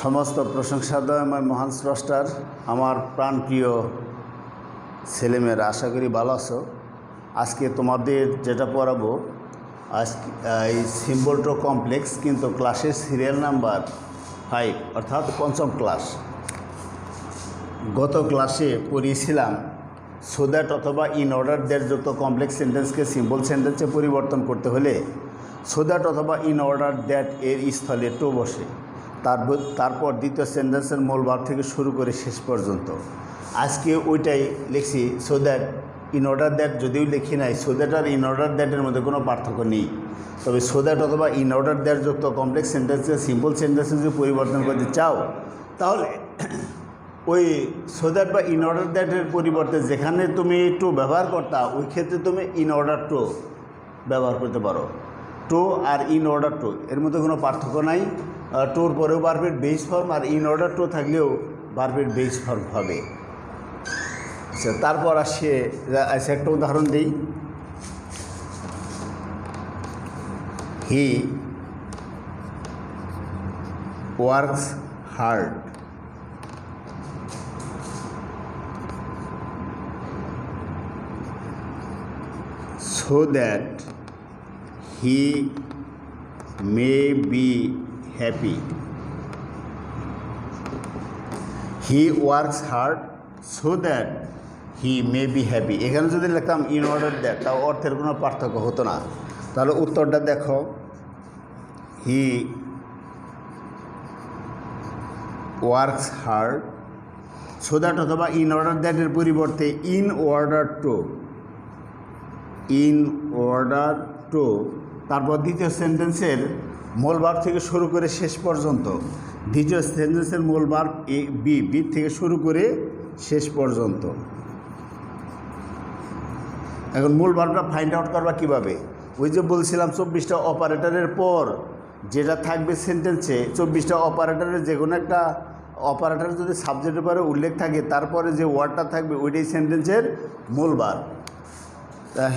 সমস্ত প্রশংসাদয় মহান স্রষ্টার আমার প্রাণপ্রিয় ছেলেমেয়েরা, আশা করি ভালো আছো। আজকে তোমাদের যেটা পড়াবো আজকে এই সিম্বল ট্রো কমপ্লেক্স, কিন্তু ক্লাসের সিরিয়াল নাম্বার 5 অর্থাৎ পঞ্চম ক্লাস। গত ক্লাসে পড়িয়েছিলাম সো দ্যাট অথবা ইন অর্ডার দ্যাট যুক্ত কমপ্লেক্স সেন্টেন্সকে সিম্বল সেন্টেন্সে পরিবর্তন করতে হলে সো দ্যাট অথবা ইন অর্ডার দ্যাট এর স্থলে টু বসে। তারপর দ্বিতীয় সেন্টেন্সের মূল ভাব থেকে শুরু করে শেষ পর্যন্ত। আজকে ওইটাই লিখছি so that in order that, যদিও লিখি নাই সো দ্যাট আর ইন অর্ডার দ্যাটের মধ্যে কোনো পার্থক্য নেই। তবে সো দ্যাট অথবা ইন অর্ডার দ্যাট যুক্ত কমপ্লেক্স সেন্টেন্সকে সিম্পল সেন্টেন্সে যদি পরিবর্তন করতে চাও, তাহলে ওই সো দ্যাট বা ইন অর্ডার দ্যাটের পরিবর্তে যেখানে তুমি টু ব্যবহার করতা, ওই ক্ষেত্রে তুমি ইন অর্ডার টু ব্যবহার করতে পারো। টু আর ইন অর্ডার টু এর মধ্যে কোনো পার্থক্য নাই। টুর পরেও ভার্বের বেস ফর্ম, আর ইন অর্ডার টু থাকলেও ভার্বের বেস ফর্ম হবে। আচ্ছা, তারপর আসে একটা উদাহরণ দিই। হি works hard. so that he may be happy. He works hard so that he may be happy. এখানে যদি লিখতাম ইন অর্ডার দ্যাট, তাও অর্থের কোনো পার্থক্য হতো না। তাহলে উত্তরটা দেখো, হি ওয়ার্কস হার্ড সো দ্যাট অথবা ইন অর্ডার দ্যাটের পরিবর্তে in order two, in order two, তারপর দ্বিতীয় সেন্টেন্সের মূল ভার্ব থেকে শুরু করে শেষ পর্যন্ত। দ্বিতীয় সেন্টেন্সের মূল ভার্ব বি থেকে শুরু করে শেষ পর্যন্ত। এখন মূল ভার্বটা ফাইন্ড আউট করবা কীভাবে? ওই যে বলছিলাম 24টা অপারেটরের পর যেটা থাকবে সেন্টেন্সে, 24টা অপারেটরের যে কোনো একটা অপারেটর যদি সাবজেক্টের পরে উল্লেখ থাকে, তারপরে যে ওয়ার্ডটা থাকবে ওইটাই সেন্টেন্সের মূল verb.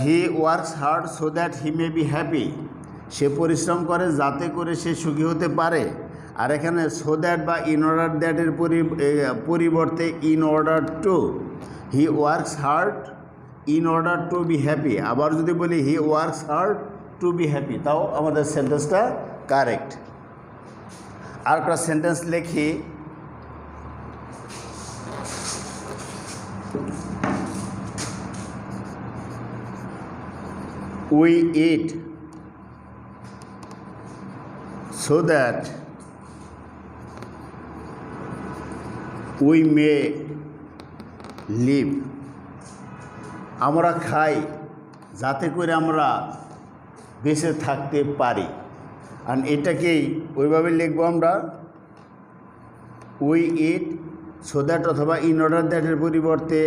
He works hard so that he may be happy. সে পরিশ্রম করে যাতে করে সে সুখী হতে পারে। আর এখানে সো দ্যাট বা ইন অর্ডার দ্যাটের পরিবর্তে in order two, he works hard in order two be happy. আবার যদি বলি হি works hard to be happy, তাও আমাদের সেন্টেন্সটা কারেক্ট। আর একটা সেন্টেন্স লিখি, we eat so that we may live. আমরা খাই যাতে করে আমরা বেঁচে থাকতে পারি। আর এটাকেই ওইভাবে লিখবো আমরা, we eat so that অথবা ইন অর্ডার দ্যাটের পরিবর্তে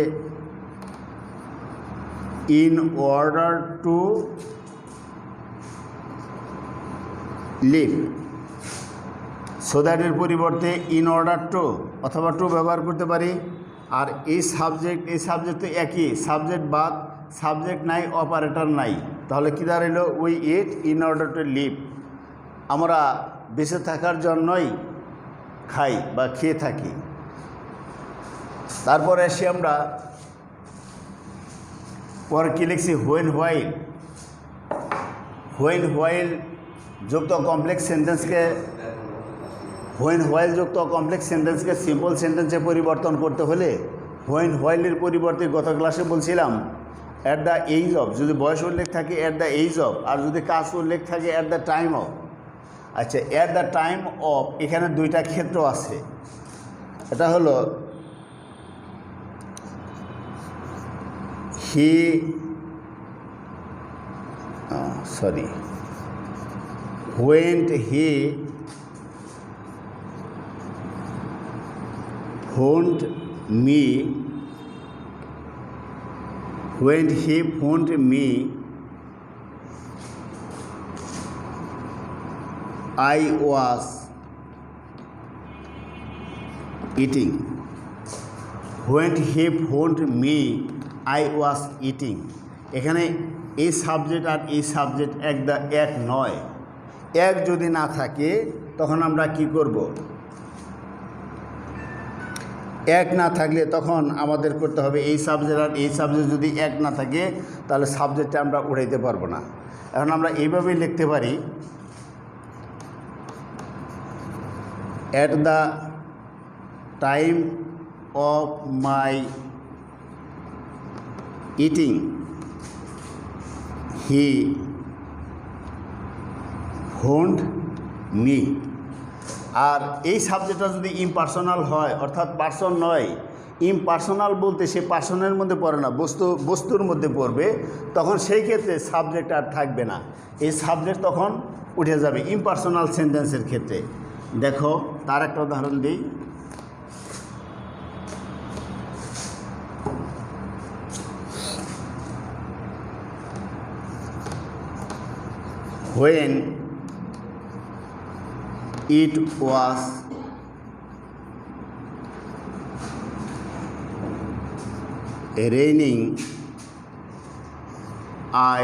in order to live, so that এর পরিবর্তে in order to অথবা টু ব্যবহার করতে পারি। আর এই সাবজেক্ট তো একই, সাবজেক্ট বাদ, সাবজেক্ট নাই, অপারেটর নাই, তাহলে কী দাঁড়াইল? We eat in order to live. আমরা বেঁচে থাকার জন্যই খাই বা খেয়ে থাকি। তারপরে এসে আমরা পরে কী লিখছি, হোয়েন হোয়াইল যুক্ত কমপ্লেক্স সেন্টেন্সকে সিম্পল সেন্টেন্সে পরিবর্তন করতে হলে হোয়েন হোয়াইলের পরিবর্তে গত ক্লাসে বলছিলাম অ্যাট দ্য এজ অফ, যদি বয়স উল্লেখ থাকে অ্যাট দ্য এজ অফ, আর যদি কাজ উল্লেখ থাকে অ্যাট দ্য টাইম অফ। আচ্ছা, অ্যাট দ্য টাইম অফ এখানে দুইটা ক্ষেত্র আছে। এটা হলো when he phoned me I was eating. When he phoned me I was eating. এখানে এই সাবজেক্ট আর এই সাবজেক্ট এক নয়। এক যদি না থাকে তখন আমরা কি করব? এক না থাকলে তখন আমাদের করতে হবে এই সাবজেক্ট, আর এই সাবজেক্ট যদি এক না থাকে তাহলে সাবজেক্টটা আমরা উঠাইতে পারবো না। এখন আমরা এইভাবেই লিখতে পারি, at the time of my eating he hold me. আর এই সাবজেক্টটা যদি ইমপার্সোনাল হয়, অর্থাৎ পার্সন নয়, ইমপার্সোনাল বলতে সে পার্সনের মধ্যে পড়ে না, বস্তুর মধ্যে পড়বে, তখন সেই ক্ষেত্রে সাবজেক্ট আর থাকবে না, এই সাবজেক্ট তখন উঠে যাবে ইমপার্সোনাল সেন্টেন্সের ক্ষেত্রে। দেখো তার একটা উদাহরণ দিই। When it was raining, I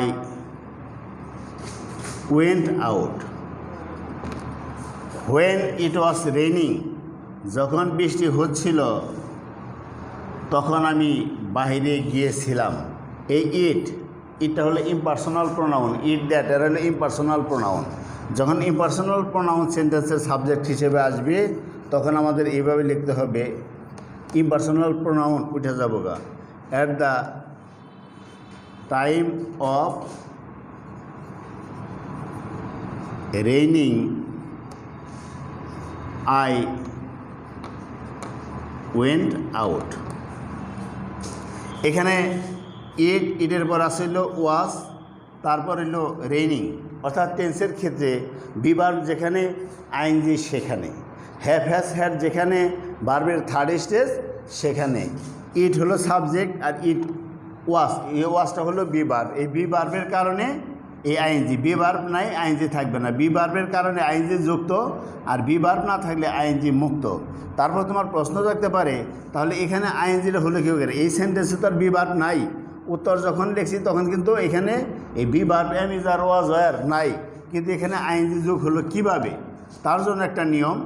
went out. When it was raining, যখন বৃষ্টি হচ্ছিল তখন আমি বাইরে গিয়েছিলাম। এই ইটটা হলো ইমপার্সোনাল প্রোনাউন, ইট দ্যাট এর হলো ইমপার্সোনাল প্রোনাউন। যখন ইমপার্সোনাল প্রোনাউন সেন্টেন্সের সাবজেক্ট হিসেবে আসবে তখন আমাদের এইভাবে লিখতে হবে, ইমপার্সোনাল প্রোনাউন উঠে যাব গা, at the time of raining I went out. এখানে ইটের পর আসছিল ওয়াজ, তারপর এলো রেইনিং, অর্থাৎ টেন্সের ক্ষেত্রে বিভার্ব যেখানে আইএনজি সেখানে, হ্যাভ হ্যাজ হ্যাড যেখানে ভার্বের থার্ড স্টেজ সেখানে, ইট হলো সাবজেক্ট আর ইট ওয়াজ, এই ওয়াজটা হলো বিভার্ব। এই বিভার্বের কারণে এই আইএনজি, বিভার্ব নাই আইএনজি থাকবে না, বিভার্বের কারণে আইএনজি যুক্ত, আর বিভার্ব না থাকলে আইএনজি মুক্ত। তারপর তোমার প্রশ্ন থাকতে পারে তাহলে এখানে আইএনজিটা হলো কেউ করে, এই সেন্টেন্সে তো আর বিভার্ব নাই, উত্তর যখন লিখছি তখন কিন্তু এখানে এই be verb am is are was were নাই, কিন্তু এখানে আইএনজি যোগ হলো কিভাবে? তার জন্য একটা নিয়ম,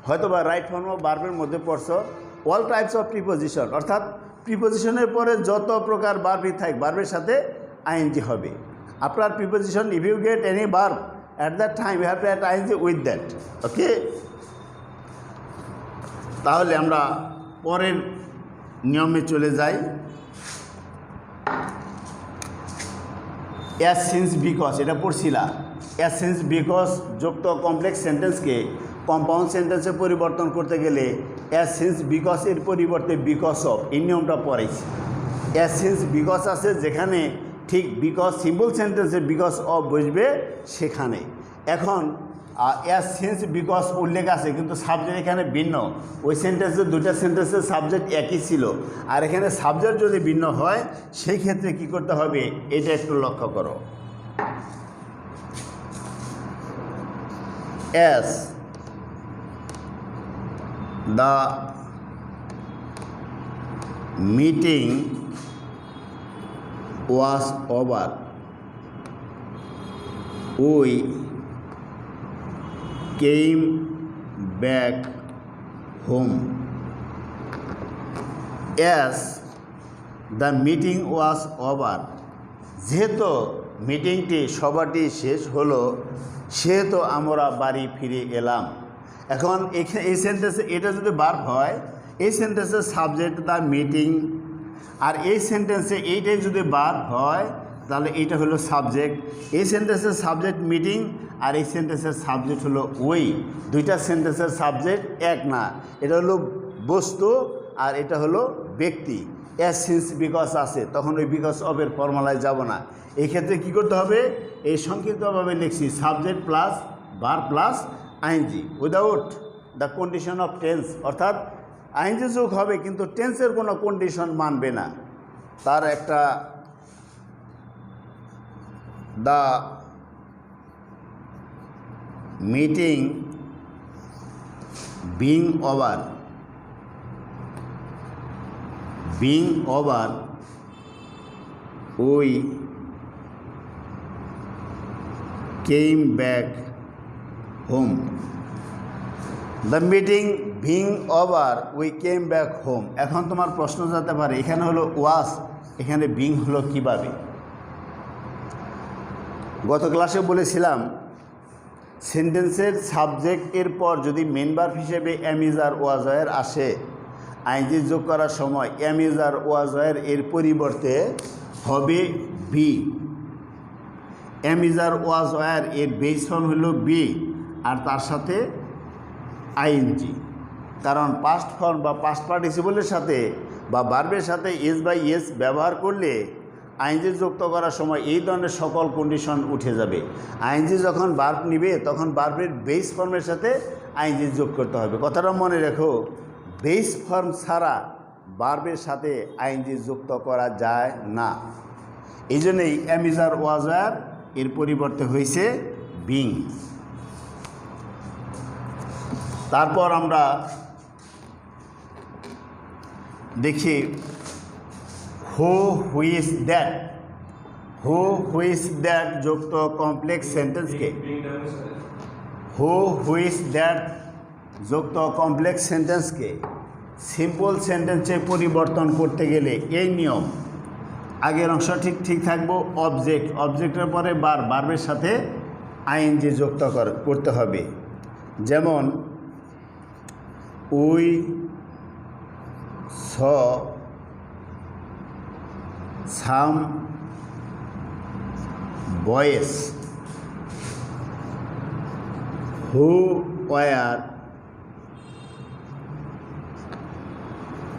হয়তো বা রাইট ফর্ম অফ ভার্বের মধ্যে পড়ছো, অল টাইপস অফ প্রিপোজিশন, অর্থাৎ প্রিপোজিশনের পরে যত প্রকার ভার্বই থাক ভার্বের সাথে আইএনজি হবে। After preposition if you get any verb at that time you have to add ING with that. Okay, তাহলে আমরা পরের নিয়মে চলে যাই। অ্যাজ সিন্স বিকজ, এটা পড়ছিলা, অ্যাজ সিন্স বিকজ যুক্ত কমপ্লেক্স সেন্টেন্সকে কম্পাউন্ড সেন্টেন্সে পরিবর্তন করতে গেলে অ্যাজ সিন্স বিকজ এর পরিবর্তে বিকজ অফ, এই নিয়মটা পড়েছি। অ্যাজ সিন্স বিকজ আছে যেখানে, ঠিক বিকজ সিম্পল সেন্টেন্সে বিকজ অফ বসবে সেখানে। এখন অ্যাজ সিন্স বিকজ উল্লেখ আছে কিন্তু সাবজেক্ট এখানে ভিন্ন, ওই সেন্টেন্সে দুটা সেন্টেন্সের সাবজেক্ট একই ছিল, আর এখানে সাবজেক্ট যদি ভিন্ন হয় সেই ক্ষেত্রে কি করতে হবে এটা একটু লক্ষ্য করো। As the meeting was over, we came back home. As the meeting was over, যেহেতু মিটিংটি সভাটি শেষ হলো সেহেতু আমরা বাড়ি ফিরে এলাম। এখন এই সেন্টেন্সে এটা যদি ভার্ব হয়, এই সেন্টেন্সের সাবজেক্ট দ্য মিটিং, আর এই সেন্টেন্সে এইটাই যদি ভার্ব হয় তাহলে এইটা হলো সাবজেক্ট। এই সেন্টেন্সের সাবজেক্ট মিটিং আর এই সেন্টেন্সের সাবজেক্ট হলো ওই, দুইটা সেন্টেন্সের সাবজেক্ট এক না, এটা হলো বস্তু আর এটা হলো ব্যক্তি। অ্যাজ সিন্স বিকজ আছে তখন ওই বিকজ অফের ফর্মুলায় যাব না, এই ক্ষেত্রে কী করতে হবে, এই সংক্ষিপ্তভাবে লিখছি subject plus verb plus ING without the condition of tense, অর্থাৎ আইএনজি যোগ হবে কিন্তু টেন্সের কোনো কন্ডিশন মানবে না। তার একটা the meeting being over, we came back home. The meeting being over we came back home. এখন তোমার প্রশ্ন যেতে পারে এখানে হলো ওয়াজ, এখানে বিং হলো কিভাবে? গত ক্লাসে বলেছিলাম সেন্টেন্সের সাবজেক্টের পর যদি মেন ভার্ব হিসেবে am is are was were আসে, আইএনজি যোগ করার সময় am is are was were এর পরিবর্তে হবে be. Am is are was were এর বেস ফর্ম হলো বি আর তার সাথে আইএনজি। কারণ পাস্ট ফর্ম বা পাস্ট পার্টিসিপলের সাথে বা ভার্বের সাথে এস বাই এস ব্যবহার করলে আইএনজি যুক্ত করার সময় এই ধরনের সকল কন্ডিশন উঠে যাবে। আইএনজি যখন ভার্ব নিবে তখন ভার্বের বেস ফর্মের সাথে আইএনজি যোগ করতে হবে। কথাটা মনে রেখো, বেস ফর্ম ছাড়া ভার্বের সাথে আইএনজি যুক্ত করা যায় না। এই জন্যই am is are was were এর পরিবর্তে হয়েছে বিং। তারপর আমরা দেখি who whose that. Who whose that যুক্ত কমপ্লেক্স সেন্টেন্সকে হু হুইজ দ্যাট যুক্ত কমপ্লেক্স সেন্টেন্সকে সিম্পল সেন্টেন্সে পরিবর্তন করতে গেলে এই নিয়ম, আগের অংশ ঠিক থাকবো, অবজেক্টের পরে ভার্বের সাথে আইএনজি যুক্ত করতে হবে। যেমন we saw some boys who were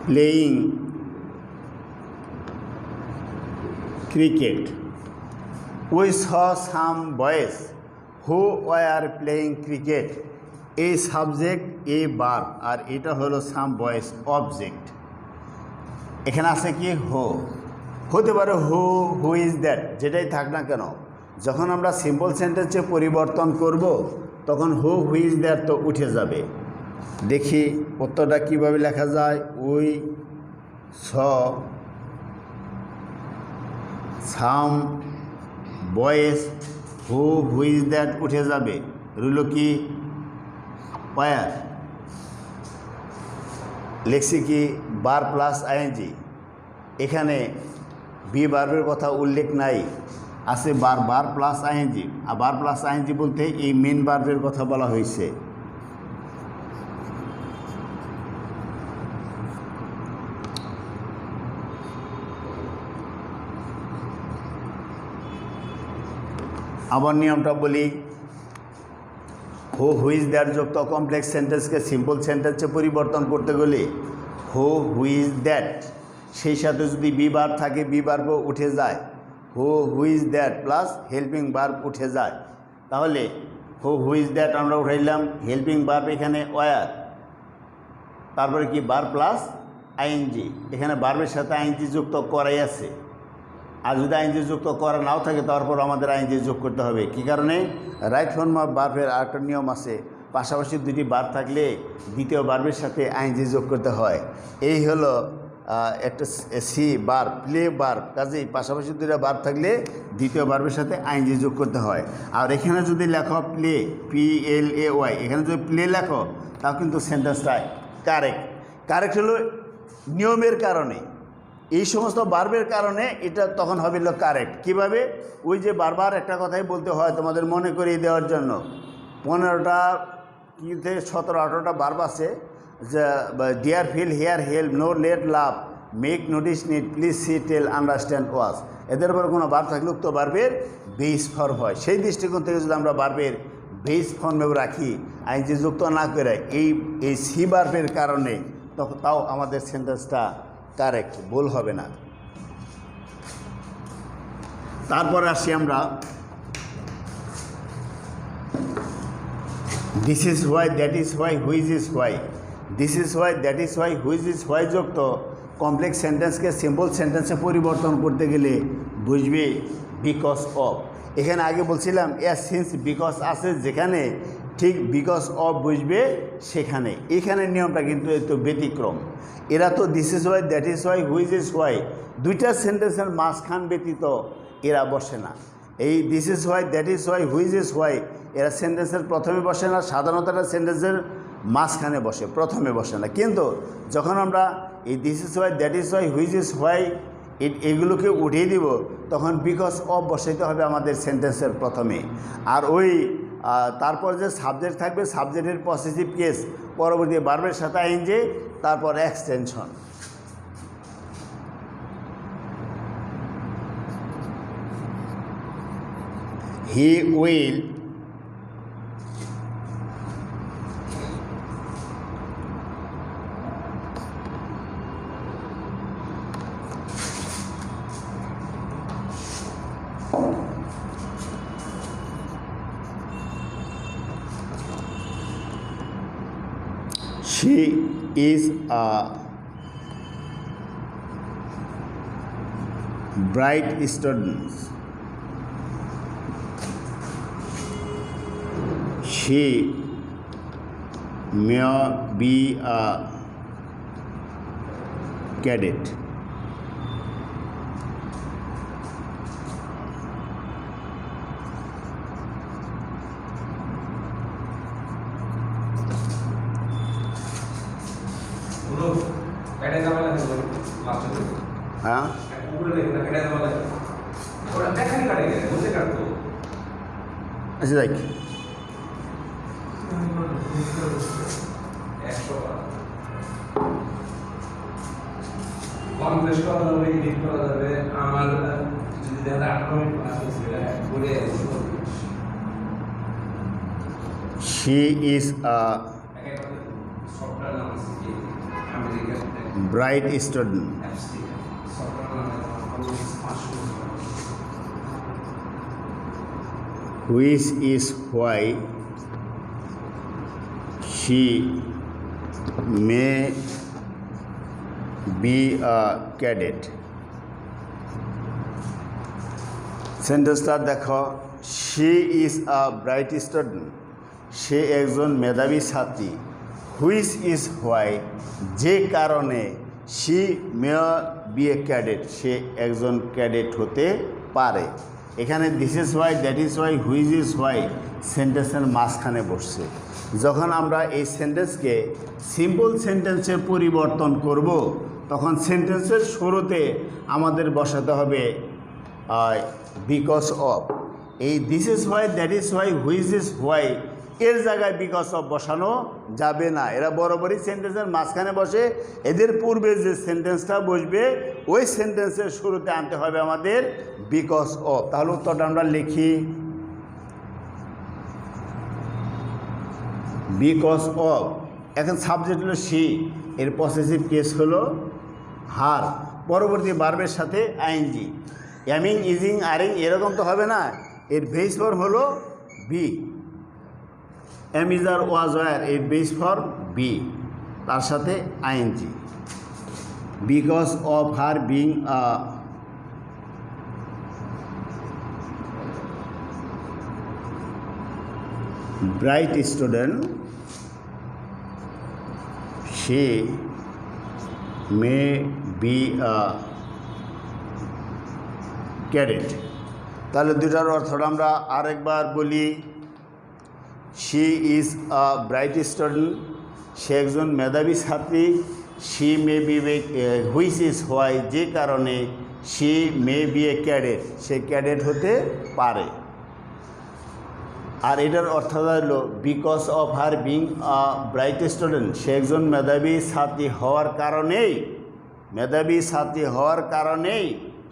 playing cricket. We saw some boys who were playing cricket. এই সাবজেক্ট এ ভার্ব আর এটা হলো সাম বয়েস অবজেক্ট। এখানে আছে কি হো, হতে পারে হু হুইজ দ্যাট, যেটাই থাক না কেন যখন আমরা সিম্পল সেন্টেন্সে পরিবর্তন করব তখন হু হুইজ দ্যাট তো উঠে যাবে। দেখি উত্তরটা কীভাবে লেখা যায়। We saw some boys who whose that উঠে যাবে, রইল কি ওয়ার। লেখছি কি বার প্লাস আইএনজি। এখানে বি ভার্বের কথা উল্লেখ নাই, আছে বার প্লাস আইএনজি। আর বার প্লাস আইএনজি বলতে এই মেন ভার্বের কথা বলা হয়েছে। আবার নিয়মটা বলি, হু হুইজ দ্যাট যুক্ত কমপ্লেক্স সেন্টেন্সকে সিম্পল সেন্টেন্সে পরিবর্তন করতে গেলে হু হুইজ দ্যাট সেই সাথে যদি বি ভার্ব থাকে বি ভার্বও উঠে যায়, who whose that plus helping verb উঠে যায়। তাহলে হু হুইজ দ্যাট আমরা উঠাইলাম, হেল্পিং ভার্ব এখানে ওয়ার, তারপরে কি ভার্ব প্লাস আইএনজি। এখানে ভার্বের সাথে আইএনজি যুক্ত করাই আছে। আর যদি আইএনজি যুক্ত করা নাও থাকে তারপর আমাদের আইএনজি যোগ করতে হবে। কী কারণে? রাইট ফর্ম অফ ভার্বের আরেকটা নিয়ম আছে, পাশাপাশি দুটি ভার্ব থাকলে দ্বিতীয় ভার্বের সাথে আইএনজি যোগ করতে হয়। এই হলো একটা সি ভার্ব, প্লে ভার্ব। কাজেই পাশাপাশি দুটা ভার্ব থাকলে দ্বিতীয় ভার্বের সাথে আইএনজি যোগ করতে হয়। আর এখানে যদি লেখো প্লে, PLAY, এখানে যদি প্লে লেখো তাও কিন্তু সেন্টেন্সটা কারেক্ট হলো নিয়মের কারণে, এই সমস্ত ভার্বের কারণে এটা তখন হবে কারেক্ট। কীভাবে? ওই যে বারবার একটা কথাই বলতে হয় তোমাদের মনে করিয়ে দেওয়ার জন্য। 15টা কি থেকে 17-18টা ভার্ব আছে, যে dare, feel, hear, help, know, let, love, make, notice, need, please, see, tell, understand, watch. এদের উপর কোনো ভার্ব থাকলে উক্ত ভার্বের বেস ফর্ম হয়। সেই দৃষ্টিকোণ থেকে যদি আমরা ভার্বের বেস ফর্মেও রাখি, আইএনজি যুক্ত না করে এই সি ভার্বের কারণে, তাও আমাদের সেন্টেন্সটা কারেক্ট, ভুল হবে না। তারপর আসি আমরা this is why, that is why, which is why. This is why, that is why, which is why যুক্ত কমপ্লেক্স সেন্টেন্সকে সিম্পল সেন্টেন্সে পরিবর্তন করতে গেলে বুঝবে বিকজ অফ। এখানে আগে বলছিলাম সিন্স, বিকজ আছে যেখানে, ঠিক বিকজ অফ বুঝবে সেখানে। এখানে নিয়মটা কিন্তু একটু ব্যতিক্রম। এরা তো this is why, that is why, which is why দুইটা সেন্টেন্সের মাঝখান ব্যতীত এরা বসে না। এই this is why, that is why, which is why এরা সেন্টেন্সের প্রথমে বসে না। সাধারণত একটা সেন্টেন্সের মাঝখানে বসে, প্রথমে বসে না। কিন্তু যখন আমরা এই this is why, that is why, which is why এগুলোকে উঠিয়ে দিব, তখন বিকজ অফ বসাইতে হবে আমাদের সেন্টেন্সের প্রথমে। আর ওই তারপর যে সাবজেক্ট থাকবে, সাবজেক্টের পসেসিভ কেস পরবর্তী ভার্বের সাথে আইএনজি, তারপর extension. He will she is a bright student. She may be a cadet. हाँ अच्छा देख she is a bright student. Which is why she may be a cadet. সেন্টেন্সটা দেখো, she is a bright student. সে একজন মেধাবী ছাত্রী। Which is why, যে কারণে she may be a cadet, সে একজন ক্যাডেট হতে পারে। এখানে this is why, that is why, which is why সেন্টেন্সের মাঝখানে বসছে। যখন আমরা এই সেন্টেন্সকে সিম্পল সেন্টেন্সে পরিবর্তন করব, তখন সেন্টেন্সের শুরুতে আমাদের বসাতে হবে বিকজ অফ। এই this is why, that is why, which is why এর জায়গায় বিকজ অফ বসানো যাবে না। এরা বরাবরই সেন্টেন্সের মাঝখানে বসে। এদের পূর্বে যে সেন্টেন্সটা বসবে ওই সেন্টেন্সের শুরুতে আনতে হবে আমাদের বিকজ অফ। তাহলে উত্তরটা আমরা লিখি, বিকজ অফ। এখন সাবজেক্ট হলো সি, এর পসেসিভ কেস হলো হার, পরবর্তী ভার্বের সাথে আইএনজি। এমিং, ইজিং, আরিং এরকম তো হবে না, এর বেস ফর্ম হলো be. Am is are was were, এর বেস ফর্ম বি, তার সাথে ING. Because of her being a bright student, she may be a cadet. তাহলে দুটার অর্থটা আমরা আরেকবার বলি। she is a bright student, সে একজন মেধাবী ছাত্রী। she may be which is why, যে কারণে she may be a cadet, সে ক্যাডেট হতে পারে। আর এটার অর্থ হলো because of her being a bright student, সে একজন মেধাবী ছাত্রী হওয়ার কারণেই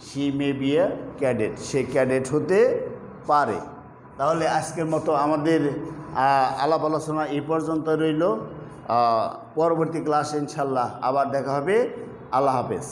she may be a cadet, সে ক্যাডেট হতে পারে। তাহলে আজকের মতো আমাদের আলাপ আলোচনা এই পর্যন্ত রইল। পরবর্তী ক্লাস ইনশাল্লাহ আবার দেখা হবে। আল্লাহ হাফেজ।